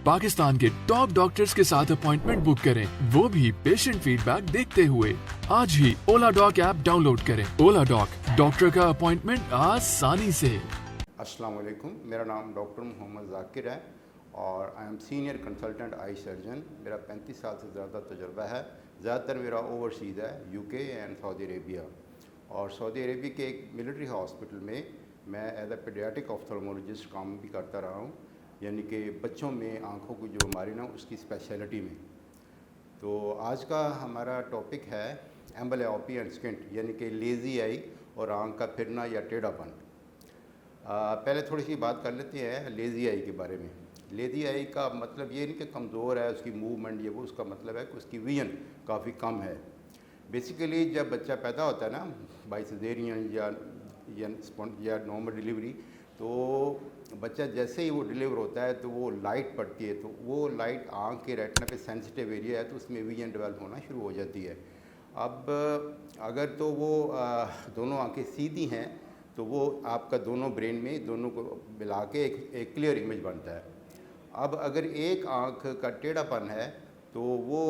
पाकिस्तान के top doctors के साथ अपॉइंटमेंट बुक करें, वो भी पेशेंट फीडबैक देखते हुए। आज ही ओला डॉक ऐप डाउनलोड करें। ओला डॉक, डॉक्टर का अपॉइंटमेंट आसानी से। अस्सलाम वालेकुम, मेरा नाम डॉक्टर मोहम्मद जाकिर है और I am senior consultant eye surgeon. मेरा 35 साल से ज़्यादा तजुर्बा है। ज़्यादातर मेरा ओवरसीज़ है, यूके एंड सऊदी अरेबिया। और सऊदी अरेबिया के एक मिलिट्री हॉस्पिटल में मैं एज ए पीडियाट्रिक ऑफ्थल्मोलॉजिस्ट काम भी करता रहा हूँ, यानी कि बच्चों में आँखों की जो बीमारी ना उसकी स्पेशलिटी में। तो आज का हमारा टॉपिक है एम्बलियोपिया एंड स्क्विंट, यानी कि लेज़ी आई और आँख का फिरना या टेढ़ापन। पहले थोड़ी सी बात कर लेते हैं लेज़ी आई के बारे में। लेज़ी आई का मतलब ये नहीं कि कमज़ोर है, उसकी मूवमेंट ये वो, उसका मतलब है कि उसकी विजन काफ़ी कम है। बेसिकली जब बच्चा पैदा होता है ना बाय सिजेरियन या नॉर्मल डिलीवरी, तो बच्चा जैसे ही वो डिलीवर होता है तो वो लाइट पड़ती है, तो वो लाइट आँख के रेटिना पे सेंसिटिव एरिया है, तो उसमें विजन डेवलप होना शुरू हो जाती है। अब अगर तो वो दोनों आँखें सीधी हैं तो वो आपका दोनों ब्रेन में दोनों को मिला के एक क्लियर इमेज बनता है। अब अगर एक आँख का टेढ़ापन है तो वो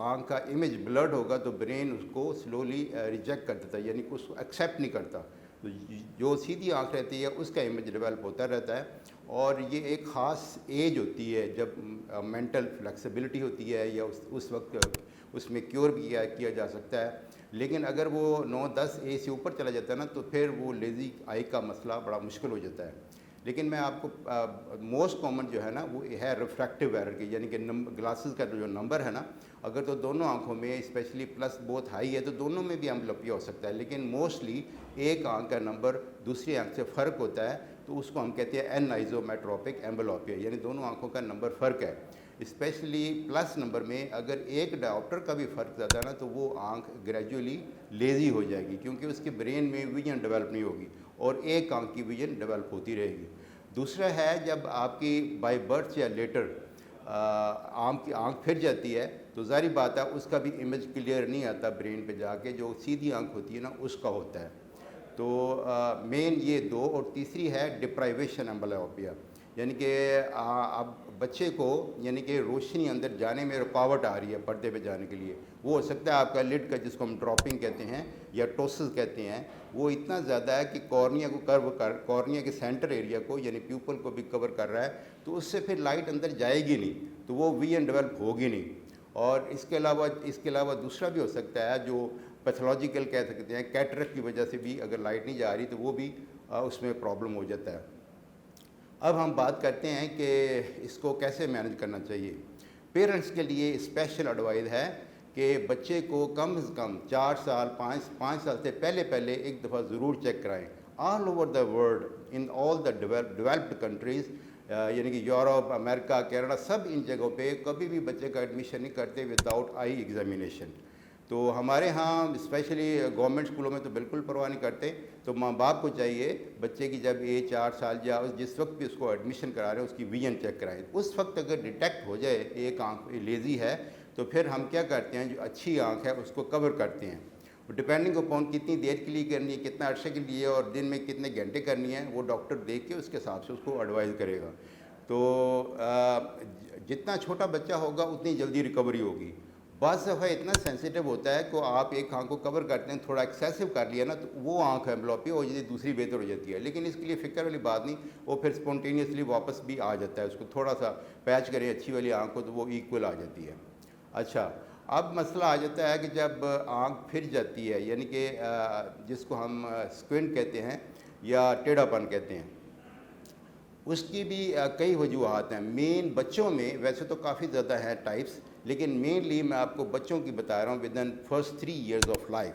आँख का इमेज ब्लर्ड होगा, तो ब्रेन उसको स्लोली रिजेक्ट कर देता है, यानी कि उसको एक्सेप्ट नहीं करता। तो जो सीधी आँख रहती है उसका इमेज डेवलप होता रहता है। और ये एक ख़ास एज होती है जब मेंटल फ्लेक्सिबिलिटी होती है, या उस वक्त उसमें क्योर भी किया जा सकता है। लेकिन अगर वो 9-10 एज से ऊपर चला जाता है ना, तो फिर वो लेज़ी आई का मसला बड़ा मुश्किल हो जाता है। लेकिन मैं आपको मोस्ट कॉमन जो है ना वो है रिफ्रैक्टिव एरर की, यानी कि ग्लासेस का जो नंबर है ना, अगर तो दोनों आंखों में स्पेशली प्लस बहुत हाई है तो दोनों में भी एम्बलियोपिया हो सकता है। लेकिन मोस्टली एक आंख का नंबर दूसरी आंख से फ़र्क होता है, तो उसको हम कहते हैं एन आइजोमेट्रोपिक एम्बलियोपिया, यानी दोनों आंखों का नंबर फ़र्क है। स्पेशली प्लस नंबर में अगर एक डायोप्टर का भी फ़र्क ज़्यादा है ना, तो वो आंख ग्रेजुअली लेज़ी हो जाएगी, क्योंकि उसके ब्रेन में विजन डेवलप नहीं होगी और एक आंख की विजन डेवलप होती रहेगी। दूसरा है जब आपकी बाय बर्थ या लेटर आँख फिर जाती है, तो ज़ाहिर बात है उसका भी इमेज क्लियर नहीं आता ब्रेन पे जाके, जो सीधी आँख होती है ना उसका होता है। तो मेन ये दो, और तीसरी है डिप्राइवेशन एम्बलियोपिया, यानी कि अब बच्चे को यानी कि रोशनी अंदर जाने में रुकावट आ रही है पर्दे पे जाने के लिए। वो हो सकता है आपका लिड का, जिसको हम ड्रॉपिंग कहते हैं या टोसिस कहते हैं, वो इतना ज़्यादा है कि कॉर्निया को कॉर्निया के सेंटर एरिया को यानी प्यूपल को भी कवर कर रहा है, तो उससे फिर लाइट अंदर जाएगी नहीं, तो वो विजन डेवलप होगी नहीं। और इसके अलावा दूसरा भी हो सकता है जो पैथोलॉजिकल कह सकते हैं, कैटरेक्ट की वजह से भी अगर लाइट नहीं जा रही तो वो भी उसमें प्रॉब्लम हो जाता है। अब हम बात करते हैं कि इसको कैसे मैनेज करना चाहिए। पेरेंट्स के लिए स्पेशल एडवाइस है कि बच्चे को कम से कम 4 साल 5 साल से पहले एक दफ़ा ज़रूर चेक कराएं। All over the world in all the developed countries, यानी कि यूरोप, अमेरिका, कनाडा, सब इन जगहों पे कभी भी बच्चे का एडमिशन नहीं करते विदाउट आई एग्जामिनेशन। तो हमारे यहाँ स्पेशली गवर्नमेंट स्कूलों में तो बिल्कुल परवाह नहीं करते। तो माँ बाप को चाहिए बच्चे की जब एज 4 साल या जिस वक्त भी उसको एडमिशन करा रहे हैं उसकी विजन चेक कराएं। उस वक्त अगर डिटेक्ट हो जाए एक आँख लेज़ी है, तो फिर हम क्या करते हैं, जो अच्छी आँख है उसको कवर करते हैं। डिपेंडिंग अपॉन कितनी देर के लिए करनी है, कितना अर्से के लिए और दिन में कितने घंटे करनी है, वो डॉक्टर देख के उसके हिसाब से उसको एडवाइस करेगा। तो जितना छोटा बच्चा होगा उतनी जल्दी रिकवरी होगी। बस दफ़ा इतना सेंसिटिव होता है कि आप एक आँख को कवर करते हैं, थोड़ा एक्सेसिव कर लिया ना, तो वो आँख एम्बलियोपिया हो जाती है, दूसरी बेहतर हो जाती है। लेकिन इसके लिए फ़िक्र वाली बात नहीं, वो फिर स्पॉन्टेनियसली वापस भी आ जाता है। उसको थोड़ा सा पैच करें अच्छी वाली आँख को तो वो इक्वल आ जाती है। अच्छा, अब मसला आ जाता है कि जब आँख फिर जाती है, यानी कि जिसको हम स्क्विंट कहते हैं या टेढ़ापन कहते हैं, उसकी भी कई वजूहत हैं। मेन बच्चों में वैसे तो काफ़ी ज़्यादा हैं टाइप्स, लेकिन मेनली मैं आपको बच्चों की बता रहा हूँ with in first 3 years of life.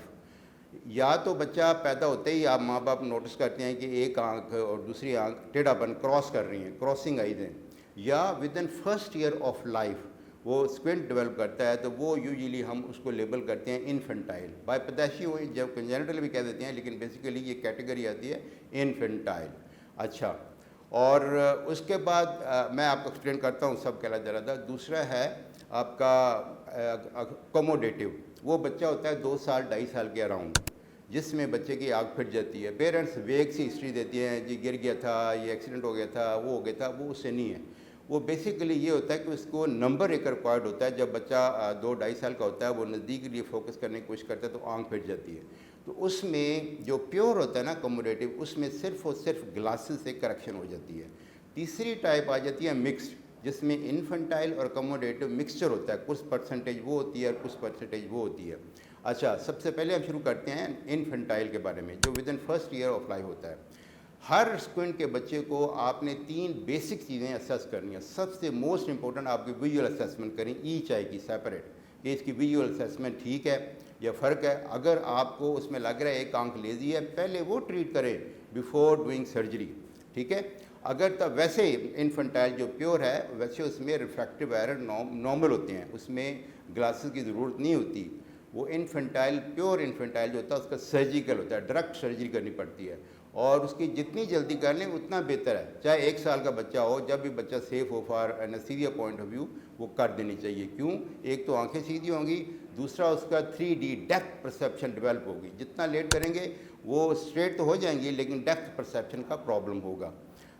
या तो बच्चा पैदा होते ही आप माँ बाप नोटिस करते हैं कि एक आँख और दूसरी आँख टेढ़ापन क्रॉस कर रही हैं, क्रॉसिंग आइज हैं, या with in first year of life वो स्क्विंट डेवलप करता है, तो वो यूजुअली हम उसको लेबल करते हैं इन्फेंटाइल। बाय पैदाइशी हुई जब कंजेनिटल भी कह देते हैं, लेकिन बेसिकली ये कैटेगरी आती है इन्फेंटाइल। अच्छा, और उसके बाद मैं आपको एक्सप्लेन करता हूँ सब कहला जरा था। दूसरा है आपका अकोमोडेटिव, वो बच्चा होता है 2 साल 2.5 साल के अराउंड, जिसमें बच्चे की आँख फिट जाती है। पेरेंट्स वेग सी हिस्ट्री देती हैं, जी गिर गया था, ये एक्सीडेंट हो गया था, वो हो गया था, वो उससे नहीं है। वो बेसिकली ये होता है कि उसको नंबर एक रिक्वायर्ड होता है। जब बच्चा 2-2.5 साल का होता है, वो नज़दीक के लिए फोकस करने की कोशिश करता है तो आँख फिट जाती है। तो उसमें जो प्योर होता है ना कमोडेटिव, उसमें सिर्फ और सिर्फ ग्लासेस से करेक्शन हो जाती है। तीसरी टाइप आ जाती है मिक्स्ड, जिसमें इन्फेंटाइल और कमोडेटिव मिक्सचर होता है, कुछ परसेंटेज वो होती है और कुछ परसेंटेज वो होती है। अच्छा, सबसे पहले हम शुरू करते हैं इन्फेंटाइल के बारे में, जो with in first year of life होता है। हर स्क्विंट के बच्चे को आपने 3 बेसिक चीज़ें असेस करनी है। सबसे मोस्ट इंपॉर्टेंट आपकी विजुअल असेसमेंट करें, ईच आई की सेपरेट, कि इसकी विजुअल असेसमेंट ठीक है या फ़र्क है। अगर आपको उसमें लग रहा है एक आंख लेजी है, पहले वो ट्रीट करें बिफोर डूइंग सर्जरी, ठीक है। अगर तब वैसे इन्फेंटाइल जो प्योर है, वैसे उसमें रिफ्रैक्टिव एरर नॉर्मल होते हैं, उसमें ग्लासेस की ज़रूरत नहीं होती। वो इन्फेंटाइल, प्योर इन्फेंटाइल जो होता है उसका सर्जिकल होता है, डायरेक्ट सर्जरी करनी पड़ती है, और उसकी जितनी जल्दी कर लें उतना बेहतर है। चाहे 1 साल का बच्चा हो, जब भी बच्चा सेफ हो for anaesthesia point of view, वो कर देनी चाहिए। क्यों? एक तो आंखें सीधी होंगी, दूसरा उसका 3D डेप्थ परसेप्शन डेवलप होगी। जितना लेट करेंगे वो स्ट्रेट तो हो जाएंगी, लेकिन डेप्थ परसेप्शन का प्रॉब्लम होगा,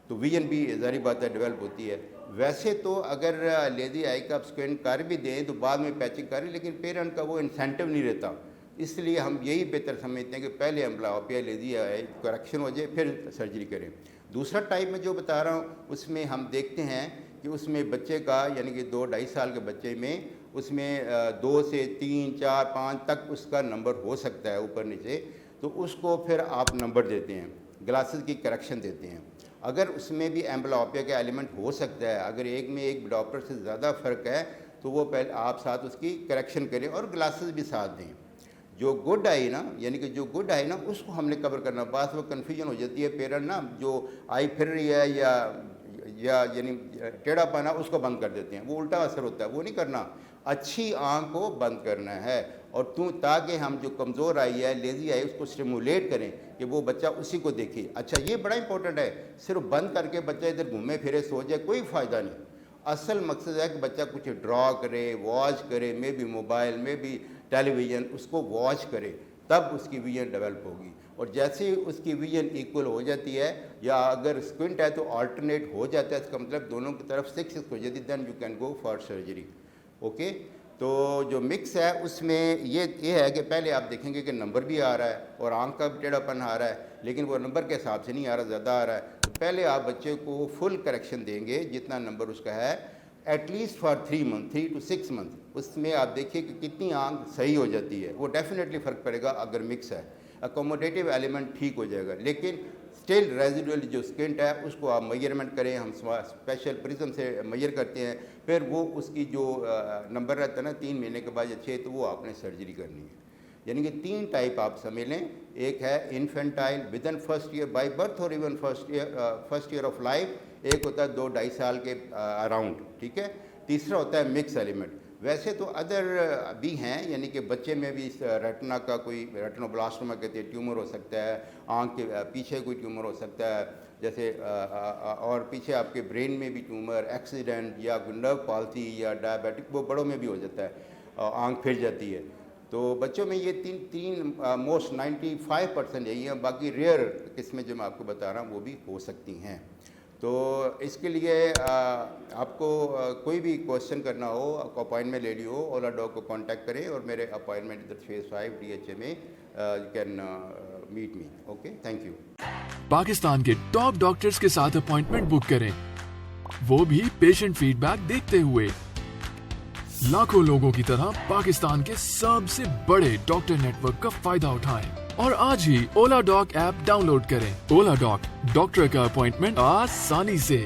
तो विजन भी ज़ाहिर बात है डेवलप होती है। वैसे तो अगर लेजी आई का आप स्क्विंट कर भी दें तो बाद में पैचिंग करें, लेकिन पेरेंट का वो इंसेंटिव नहीं रहता। इसलिए हम यही बेहतर समझते हैं कि पहले एम्ब्लियोपिया लेजी आई करेक्शन हो जाए, फिर सर्जरी करें। दूसरा टाइप में जो बता रहा हूँ, उसमें हम देखते हैं कि उसमें बच्चे का, यानी कि 2-2.5 साल के बच्चे में, उसमें 2 से 3, 4, 5 तक उसका नंबर हो सकता है ऊपर नीचे, तो उसको फिर आप नंबर देते हैं, ग्लासेस की करेक्शन देते हैं। अगर उसमें भी एम्ब्लियोपिया का एलिमेंट हो सकता है, अगर एक में एक डॉक्टर से ज़्यादा फ़र्क है, तो वो पहले आप साथ उसकी करेक्शन करें और ग्लासेस भी साथ दें। जो गुड आई ना, यानी कि जो गुड आई ना, उसको हमने कवर करना। बात वो कन्फ्यूजन हो जाती है, पेरेंट ना जो आई फिर रही है या यानी टेढ़ा पाना, उसको बंद कर देते हैं, वो उल्टा असर होता है। वो नहीं करना, अच्छी आँख को बंद करना है, और ताकि हम जो कमज़ोर आई है, लेजी आई, उसको स्टिमुलेट करें कि वो बच्चा उसी को देखे। अच्छा, ये बड़ा इंपॉर्टेंट है। सिर्फ बंद करके बच्चा इधर घूमे फिरे सो जाए, कोई फ़ायदा नहीं। असल मकसद है कि बच्चा कुछ ड्रॉ करे, वॉच करे, मे बी मोबाइल में भी टेलीविज़न, उसको वॉच करे, तब उसकी विजन डेवलप होगी। और जैसे ही उसकी विजन इक्वल हो जाती है, या अगर स्क्विंट है तो अल्टरनेट हो जाता है, इसका मतलब दोनों की तरफ 6 हो जाती है, then you can go for surgery. Okay, तो जो मिक्स है उसमें ये है कि पहले आप देखेंगे कि नंबर भी आ रहा है और आंख का भी टेढ़ापन आ रहा है, लेकिन वो नंबर के हिसाब से नहीं आ रहा, ज़्यादा आ रहा है। तो पहले आप बच्चे को फुल करेक्शन देंगे जितना नंबर उसका है, at least for 3 month, 3 to 6 month. उसमें आप देखिए कि कितनी आंख सही हो जाती है, वो डेफिनेटली फ़र्क पड़ेगा अगर मिक्स है। अकोमोडेटिव एलिमेंट ठीक हो जाएगा, लेकिन स्टिल रेजिडुअल जो स्किंट है उसको आप मेजरमेंट करें, हम स्पेशल प्रिज्म से मेजर करते हैं, फिर वो उसकी जो नंबर रहता है ना 3 महीने के बाद या 6, तो वो आपने सर्जरी करनी है। यानी कि 3 टाइप आप समझ लें। एक है infantile within first year by birth और even first year of life, एक होता है 2-2.5 साल के अराउंड, ठीक है। तीसरा होता है मिक्स एलिमेंट। वैसे तो अदर भी हैं, यानी कि बच्चे में भी रेटिना का कोई रेटिनोब्लास्टोमा कहते हैं ट्यूमर हो सकता है, आँख के पीछे कोई ट्यूमर हो सकता है, जैसे और पीछे आपके ब्रेन में भी ट्यूमर, एक्सीडेंट या नर्व पाल्सी या डायबिटिक, वो बड़ों में भी हो जाता है, आँख फिर जाती है। तो बच्चों में ये तीन मोस्ट 95% यही है। बाकी रेयर किस्में जो मैं आपको बता रहा हूँ वो भी हो सकती हैं। तो इसके लिए आपको कोई भी क्वेश्चन करना हो, आपको अपॉइंटमेंट लेनी हो, ओला डॉग को कांटेक्ट करें, और मेरे अपॉइंटमेंट इधर फेज 5 DHA में you can meet me. Okay, thank you. Pakistan के टॉप डॉक्टर्स के साथ अपॉइंटमेंट बुक करें, वो भी पेशेंट फीडबैक देखते हुए। लाखों लोगों की तरह पाकिस्तान के सबसे बड़े डॉक्टर नेटवर्क का फायदा उठाएं और आज ही ओला डॉग ऐप डाउनलोड करें। ओला डॉग, डॉक्टर का अपॉइंटमेंट आसानी से।